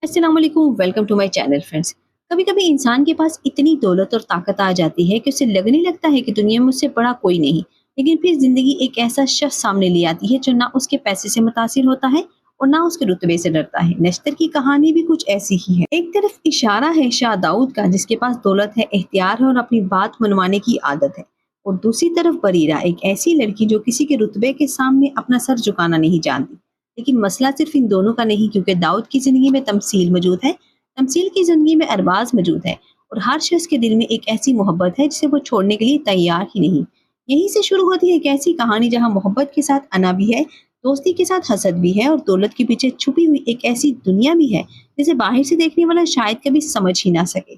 अस्सलाम वालेकुम, welcome to my channel friends. कभी कभी इंसान के पास इतनी दौलत और ताकत आ जाती है कि उसे लगने लगता है कि दुनिया में उससे बड़ा कोई नहीं। लेकिन फिर जिंदगी एक ऐसा शख्स सामने ले आती है जो ना उसके पैसे से मुतासिर होता है और ना उसके रुतबे से डरता है। नश्तर की कहानी भी कुछ ऐसी ही है। एक तरफ इशारा है शाह दाऊद का, जिसके पास दौलत है, इख्तियार है और अपनी बात मनवाने की आदत है। और दूसरी तरफ बरीरा, एक ऐसी लड़की जो किसी के रुतबे के सामने अपना सर झुकाना नहीं जानती। लेकिन मसला सिर्फ इन दोनों का नहीं, क्योंकि दाऊद की जिंदगी में तमसील मौजूद है, तमसील की जिंदगी में अरबाज मौजूद है। और हर शख्स के दिल में एक ऐसी मोहब्बत है जिसे वो छोड़ने के लिए तैयार ही नहीं। यहीं से शुरू होती है एक ऐसी कहानी जहां मोहब्बत के साथ अना भी है, दोस्ती के साथ हसद भी है और दौलत के पीछे छुपी हुई एक ऐसी दुनिया भी है जिसे बाहर से देखने वाला शायद कभी समझ ही ना सके।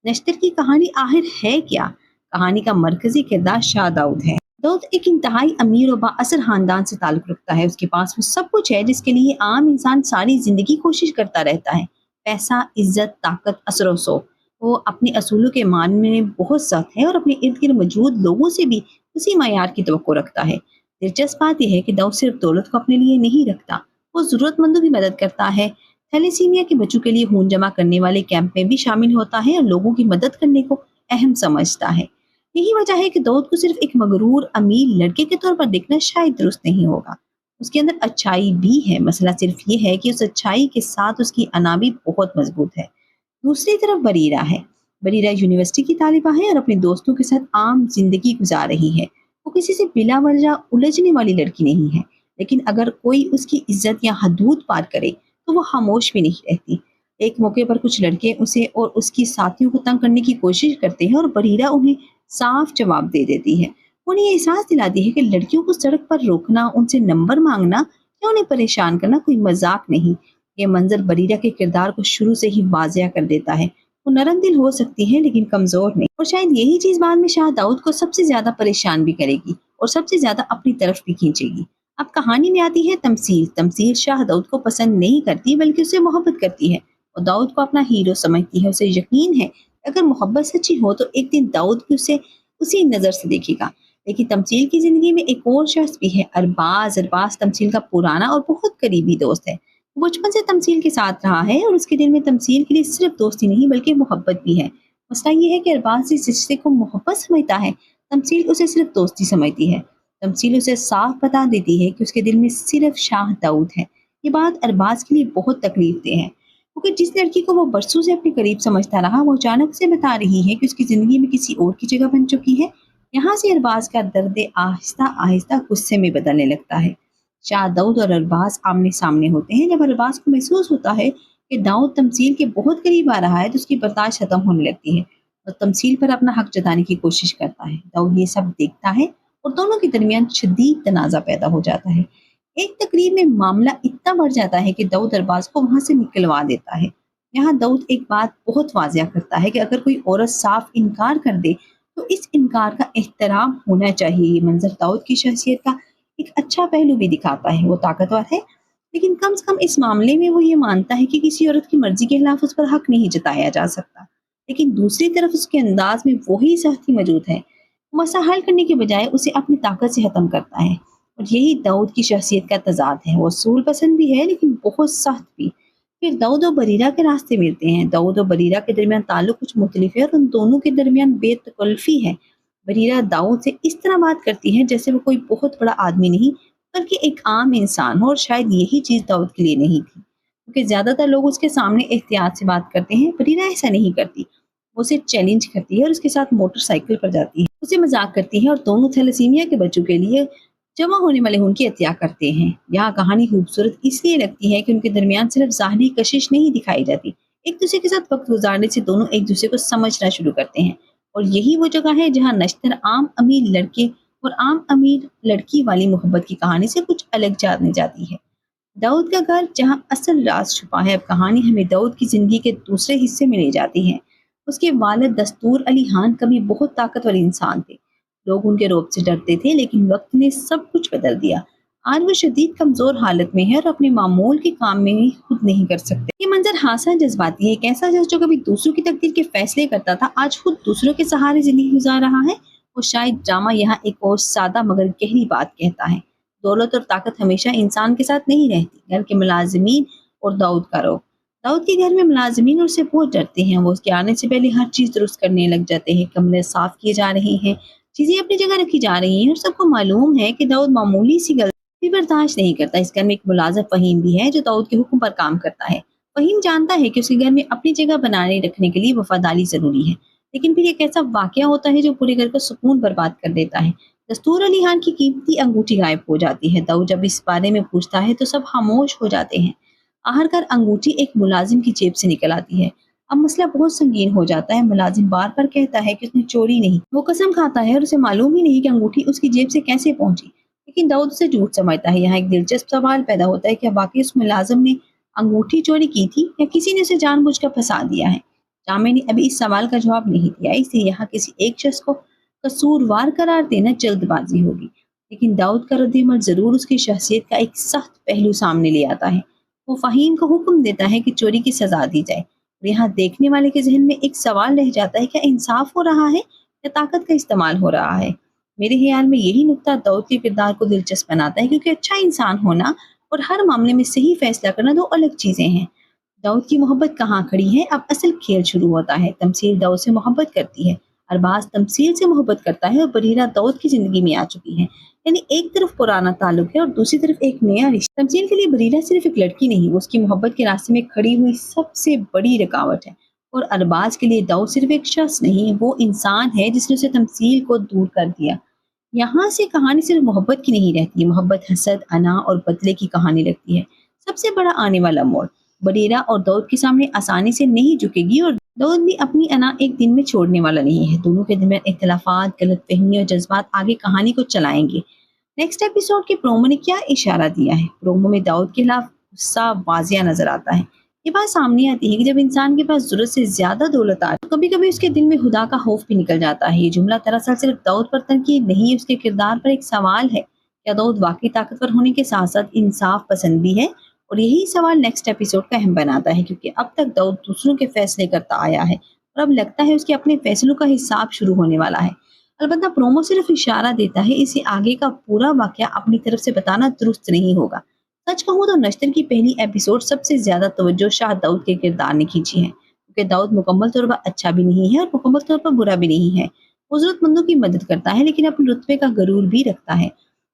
नश्तर की कहानी आखिर है क्या? कहानी का मरकजी किरदार शाह दाऊद है। दाऊद एक इंतहाई अमीर और बाअसर खानदान से ताल्लुक रखता है। उसके पास वो सब कुछ है जिसके लिए आम इंसान सारी जिंदगी कोशिश करता रहता है। पैसा, इज्जत, ताकत, असर व शौक। वो अपने असूलों के मान में बहुत सख्त है और अपने इर्द गिर्द मौजूद लोगों से भी उसी मयार की तवक्को रखता है। दिलचस्प बात यह है कि दाऊद सिर्फ दौलत को अपने लिए नहीं रखता, वो जरूरतमंदों की मदद करता है। थैलेसीमिया के बच्चों के लिए खून जमा करने वाले कैंप में भी शामिल होता है और लोगों की मदद करने को अहम समझता है। यही वजह है कि दाऊद को सिर्फ एक मगरूर अमीर लड़के के तौर पर देखना शायद दुरुस्त नहीं होगा। उसके अंदर अच्छाई भी है, मसला सिर्फ ये है कि उस अच्छाई के साथ उसकी अना भी बहुत मजबूत है। दूसरी तरफ बरीरा है। बरीरा यूनिवर्सिटी की तालिबा है और अपने दोस्तों के साथ आम जिंदगी गुजार रही है। वो किसी से बिला वजह उलझने वाली लड़की नहीं है, लेकिन अगर कोई उसकी इज्जत या हदूद पार करे तो वो खामोश भी नहीं रहती। एक मौके पर कुछ लड़के उसे और उसकी साथियों को तंग करने की कोशिश करते हैं और बरीरा उन्हें साफ जवाब दे देती है। उन्हें ये एहसास दिलाती है कि लड़कियों को सड़क पर रोकना, उनसे नंबर मांगना या उन्हें परेशान करना कोई मजाक नहीं। ये मंजर बरीरा के किरदार को शुरू से ही वाजिया कर देता है। वो नरम दिल हो सकती है लेकिन कमजोर नहीं, और शायद यही चीज बाद में शाह दाऊद को सबसे ज्यादा परेशान भी करेगी और सबसे ज्यादा अपनी तरफ भी खींचेगी। अब कहानी में आती है तमसील। तमसील शाह दाऊद को पसंद नहीं करती बल्कि उससे मोहब्बत करती है और दाऊद को अपना हीरो समझती है। उसे यकीन है अगर मोहब्बत सच्ची हो तो एक दिन दाऊद भी उसे उसी नजर से देखेगा। लेकिन तमसील की जिंदगी में एक और शख्स भी है, अरबाज। अरबाज तमसील का पुराना और बहुत करीबी दोस्त है। वो बचपन से तमसील के साथ रहा है और उसके दिल में तमसील के लिए सिर्फ दोस्ती नहीं बल्कि मोहब्बत भी है। मसला ये है कि अरबाज इस रिश्ते को मोहब्बत समझता है, तमसील उसे सिर्फ दोस्ती समझती है। तमसील उसे साफ बता देती है कि उसके दिल में सिर्फ शाह दाऊद है। ये बात अरबाज के लिए बहुत तकलीफ दे है, क्योंकि जिस लड़की को वो बरसों से अपने करीब समझता रहा वो अचानक से बता रही है कि उसकी जिंदगी में किसी और की जगह बन चुकी है। यहाँ से अरबाज का दर्द आहिस्ता आहिस्ता गुस्से में बदलने लगता है। शाह दाऊद और अरबाज आमने सामने होते हैं। जब अरबाज को महसूस होता है कि दाऊद तमसील के बहुत करीब आ रहा है तो उसकी बर्दाश्त खत्म होने लगती है और तमसील पर अपना हक जताने की कोशिश करता है। दाऊद ये सब देखता है और दोनों के दरमियान शदीद तनाजा पैदा हो जाता है। एक तकरीब में मामला इतना बढ़ जाता है कि दाऊद अरबाज को वहां से निकलवा देता है। यहाँ दाऊद एक बात बहुत वाजिया करता है कि अगर कोई औरत साफ इनकार कर दे तो इस इनकार का एहतराम होना चाहिए। ये मंजर दाऊद की शख्सियत का एक अच्छा पहलू भी दिखाता है। वो ताकतवर है लेकिन कम से कम इस मामले में वो ये मानता है कि किसी औरत की मर्जी के खिलाफ उस पर हक नहीं जताया जा सकता। लेकिन दूसरी तरफ उसके अंदाज में वही सख्ती मौजूद है। वो मसला हल करने के बजाय उसे अपनी ताकत से खत्म करता है और यही दाऊद की शख्सियत का तजाद है। वो असूल पसंद भी है लेकिन बहुत सख्त भी। फिर दाऊद और बरीरा के रास्ते मिलते हैं। दाऊद और बरीरा के दरमियान ताल्लुक कुछ मुख्तलिफ है और उन दोनों के दरमियान बेतकल्फी है। बरीरा दाऊद से इस तरह बात करती है जैसे वो कोई बहुत बड़ा आदमी नहीं बल्कि एक आम इंसान हो, और शायद यही चीज दाऊद के लिए नहीं थी, क्योंकि ज्यादातर लोग उसके सामने एहतियात से बात करते हैं। बरीरा ऐसा नहीं करती। वो उसे चैलेंज करती है और उसके साथ मोटरसाइकिल पर जाती है, उसे मजाक करती है और दोनों थैलेसीमिया के बच्चों के लिए जमा होने वाले खून की हत्या करते हैं। यहाँ कहानी खूबसूरत इसलिए लगती है कि उनके दरमियान सिर्फ ज़ाहिरी कशिश नहीं दिखाई जाती। एक दूसरे के साथ वक्त गुजारने से दोनों एक दूसरे को समझना शुरू करते हैं। और यही वो जगह है जहाँ नश्तर आम अमीर लड़के और आम अमीर लड़की वाली मोहब्बत की कहानी से कुछ अलग जाने जाती है। दाऊद का घर जहाँ असल राज छुपा है। अब कहानी हमें दाऊद की जिंदगी के दूसरे हिस्से में ले जाती है। उसके वालिद दस्तूर अली खान कभी बहुत ताकतवर इंसान थे। लोग उनके रौब से डरते थे, लेकिन वक्त ने सब कुछ बदल दिया। आज वो शदीद कमजोर हालत में है और अपने मामूल के काम में भी खुद नहीं कर सकते। ये मंजर हासा जज्बाती है। एक ऐसा शख्स जो कभी दूसरों की तकदीर के फैसले करता था आज खुद दूसरों के सहारे जिंदगी गुजार रहा है। और शायद ड्रामा यहाँ एक और सादा मगर गहरी बात कहता है। दौलत और ताकत हमेशा इंसान के साथ नहीं रहती। घर के मुलाजिमीन और दाऊद का रौब। दाऊद के घर में मुलाजिमीन उससे बहुत डरते हैं। वो उसके आने से पहले हर चीज दुरुस्त करने लग जाते हैं। कमरे साफ किए जा रहे हैं, चीजें अपनी जगह रखी जा रही हैं और सबको मालूम है कि दाऊद मामूली सी गलती भी बर्दाश्त नहीं करता। इस घर में एक मुलाजिम फहीम भी है जो दाऊद के हुक्म पर काम करता है। फहीम जानता है कि उसके घर में अपनी जगह बनाने रखने के लिए वफादारी जरूरी है, लेकिन फिर एक ऐसा वाकया होता है जो पूरे घर का सुकून बर्बाद कर देता है। दस्तूर अली खान की कीमती अंगूठी गायब हो जाती है। दाऊद जब इस बारे में पूछता है तो सब खामोश हो जाते हैं। आखिरकार अंगूठी एक मुलाजिम की जेब से निकल आती है। अब मसला बहुत संगीन हो जाता है। मुलाजिम बार बार कहता है कि उसने चोरी नहीं, वो कसम खाता है और उसे मालूम ही नहीं कि अंगूठी उसकी जेब से कैसे पहुंची। लेकिन दाऊद उसे झूठ समझता है। यहाँ एक दिलचस्प सवाल पैदा होता है, क्या वाकई उस मुलाजिम ने अंगूठी चोरी की थी या किसी ने उसे जानबूझकर फंसा दिया है? जामे ने अभी इस सवाल का जवाब नहीं दिया, इसलिए यहाँ किसी एक शख्स को कसूरवार करार देना जल्दबाजी होगी। लेकिन दाऊद का रद्द-ए-अमल जरूर उसकी शख्सियत का एक सख्त पहलू सामने ले आता है। वो फहीम को हुक्म देता है कि चोरी की सजा दी जाए और यहाँ देखने वाले के जहन में एक सवाल रह जाता है, क्या इंसाफ हो रहा है या ताकत का इस्तेमाल हो रहा है? मेरे ख्याल में यही नुक्ता दाऊद के किरदार को दिलचस्प बनाता है, क्योंकि अच्छा इंसान होना और हर मामले में सही फैसला करना दो अलग चीजें हैं। दाऊद की मोहब्बत कहाँ खड़ी है, अब असल खेल शुरू होता है। तमसील दाऊद से मोहब्बत करती है, अरबाज तमसील से मोहब्बत करता है और बरीरा दाऊद की जिंदगी में आ चुकी है। यानी एक तरफ पुराना ताल्लुक है और दूसरी तरफ एक नया रिश्ता। तमसील के लिए बरीरा सिर्फ एक लड़की नहीं, वो उसकी मोहब्बत के रास्ते में खड़ी हुई सबसे बड़ी रुकावट है। और अरबाज के लिए दाऊद सिर्फ एक शख्स नहीं, वो इंसान है जिसने उसे तमसील को दूर कर दिया। यहाँ से कहानी सिर्फ मोहब्बत की नहीं रहती, मोहब्बत हसद, अना और बदले की कहानी लगती है। सबसे बड़ा आने वाला मोड़ बरीरा और दाऊद के सामने आसानी से नहीं झुकेगी और दाऊद भी अपनी अना एक दिन में छोड़ने वाला नहीं है। दोनों के दरमियान इख्तलाफात, गलतफहमी और जज्बात आगे कहानी को चलाएंगे। नेक्स्ट एपिसोड के प्रोमो ने क्या इशारा दिया है? प्रोमो में दाऊद के खिलाफ गुस्सा वाजिया नजर आता है। ये बात सामने आती है कि जब इंसान के पास जरूरत से ज्यादा दौलत आए तो कभी कभी उसके दिल में खुदा का खौफ भी निकल जाता है। ये जुमला दरअसल सिर्फ दाऊद पर तनकीद नहीं, उसके किरदार पर एक सवाल है। क्या दाऊद वाकई ताकतवर होने के साथ साथ इंसाफ पसंद भी है? और यही सवाल नेक्स्ट एपिसोड का अहम बनाता है, क्योंकि अब तक दाऊद दूसरों के फैसले करता आया है और अब लगता है उसके अपने फैसलों का हिसाब शुरू होने वाला है। अलबत्ता प्रोमो सिर्फ इशारा देता है, इसे आगे का पूरा वाकया अपनी तरफ से बताना दुरुस्त नहीं होगा। सच कहूँ तो नश्तर की पहली एपिसोड सबसे ज्यादा तवज्जो शाह दाऊद के किरदार ने खींची है, क्योंकि दाऊद मुकम्मल तौर पर अच्छा भी नहीं है और मुकम्मल तौर पर बुरा भी नहीं है। वो जरूरतमंदों की मदद करता है लेकिन अपने रुतबे का गरूर भी रखता है।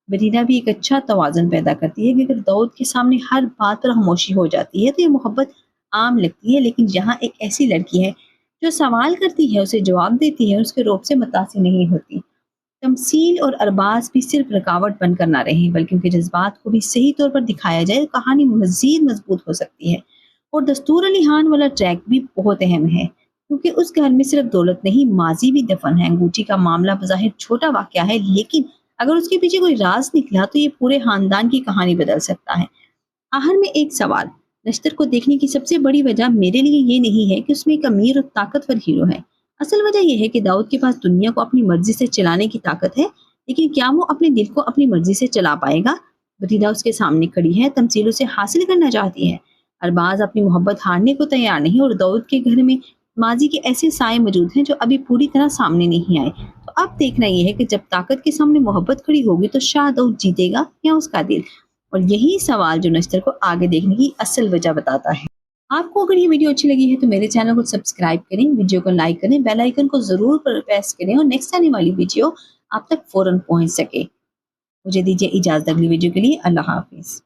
बरीना भी एक अच्छा तवाज़ुन पैदा करती है कि अगर दाऊद के सामने हर बात पर खामोशी हो जाती है तो ये मोहब्बत आम लगती है, लेकिन यहाँ एक ऐसी लड़की है जो सवाल करती है, उसे जवाब देती है, उसके रौब से मुतासिर नहीं होती। तमसील और अरबाज भी सिर्फ रुकावट बनकर ना रहे, बल्कि उनके जज्बात को भी सही तौर पर दिखाया जाए तो कहानी मजीद मजबूत हो सकती है। और दस्तूर अली खान वाला ट्रैक भी बहुत अहम है, क्योंकि उस घर में सिर्फ दौलत नहीं, माजी भी दफन है। अंगूठी का मामला बज़ाहिर छोटा वाकया है, लेकिन अगर उसके पीछे कोई राज निकला तो ये पूरे खानदान की कहानी बदल सकता है। आखिर में एक सवाल, नश्तर को देखने की सबसे बड़ी वजह मेरे लिए ये नहीं है कि उसमें एक अमीर और ताकतवर हीरो है। असल वजह यह है कि दाऊद के पास दुनिया को अपनी मर्जी से चलाने की ताकत है, लेकिन क्या वो अपने दिल को अपनी मर्जी से चला पाएगा? बरीदा उसके सामने खड़ी है, तमसील उसे हासिल करना चाहती है। अरबाज अपनी मोहब्बत हारने को तैयार नहीं और दाऊद के घर में माजी के ऐसे साए मौजूद हैं जो अभी पूरी तरह सामने नहीं आए। तो अब देखना यह है कि जब ताकत के सामने मोहब्बत खड़ी होगी तो शाह दाऊद जीतेगा या उसका दिल? और यही सवाल जो नश्तर को आगे देखने की असल वजह बताता है। आपको अगर ये वीडियो अच्छी लगी है तो मेरे चैनल को सब्सक्राइब करें, वीडियो को लाइक करें, बेल आइकन को जरूर प्रेस करें और नेक्स्ट आने वाली वीडियो आप तक फौरन पहुंच सके। मुझे दीजिए इजाजत अगली वीडियो के लिए। अल्लाह हाफिज।